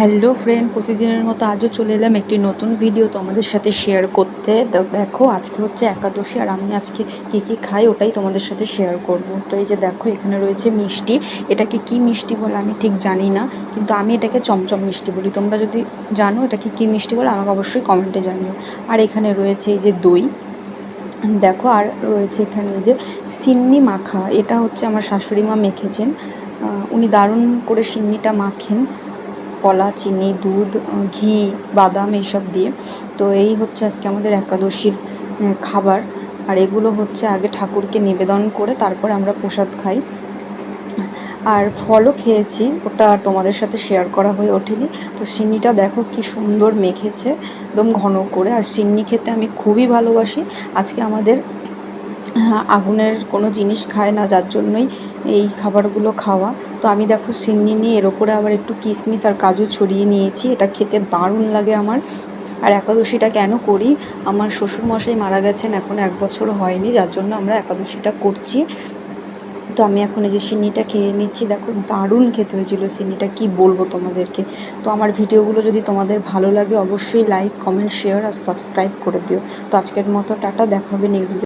Hello friend, প্রতিদিনের মতো আজও চলে এলাম একটি নতুন ভিডিও তোমাদের সাথে শেয়ার করতে। দেখো আজকে হচ্ছে একাদশী, আর আমি আজকে কী কী খাই ওটাই তোমাদের সাথে শেয়ার করব। তো এই যে দেখো, এখানে রয়েছে মিষ্টি। এটাকে কি মিষ্টি বলে আমি ঠিক জানি না, কিন্তু আমি এটাকে চমচম মিষ্টি বলি। তোমরা যদি জানো এটাকে কি মিষ্টি বলে আমাকে অবশ্যই কমেন্টে জানিও। আর এখানে রয়েছে এই যে দই, দেখো। আর রয়েছে এখানে এই যে সিন্নি মাখা, এটা হচ্ছে আমার শাশুড়ি মা মেখেছেন। উনি দারুণ করে সিন্নিটা মাখেন, কলা, চিনি, দুধ, ঘি, বাদাম এইসব দিয়ে। তো এই হচ্ছে আজকে আমাদের একাদশীর খাবার। আর এগুলো হচ্ছে আগে ঠাকুরকে নিবেদন করে তারপরে আমরা প্রসাদ খাই। আর ফলও খেয়েছি, ওটা আর তোমাদের সাথে শেয়ার করা হয়ে ওঠেনি। তো সিন্নিটা দেখো কি সুন্দর মেখেছে, একদম ঘন করে। আর সিন্নি খেতে আমি খুবই ভালোবাসি। আজকে আমাদের আগুনের কোনো জিনিস খায় না, যার জন্যই এই খাবারগুলো খাওয়া। তো আমি দেখো সিন্নি নিয়ে এর ওপরে আবার একটু কিশমিশ আর কাজু ছড়িয়ে নিয়েছি। এটা খেতে দারুণ লাগে আমার। আর একাদশীটা কেন করি, আমার শ্বশুরমশাই মারা গেছেন, এখনও 1 বছরও হয়নি, যার জন্য আমরা একাদশীটা করছি। তো আমি এখন এই যে সিন্নিটা খেয়ে নিচ্ছি। দেখো দারুণ খেতে হয়েছিল সিন্নিটা, কি বলবো তোমাদেরকে। তো আমার ভিডিওগুলো যদি তোমাদের ভালো লাগে অবশ্যই লাইক, কমেন্ট, শেয়ার আর সাবস্ক্রাইব করে দিও। তো আজকের মতো টাটা, দেখা হবে নেক্সট ভিডিও।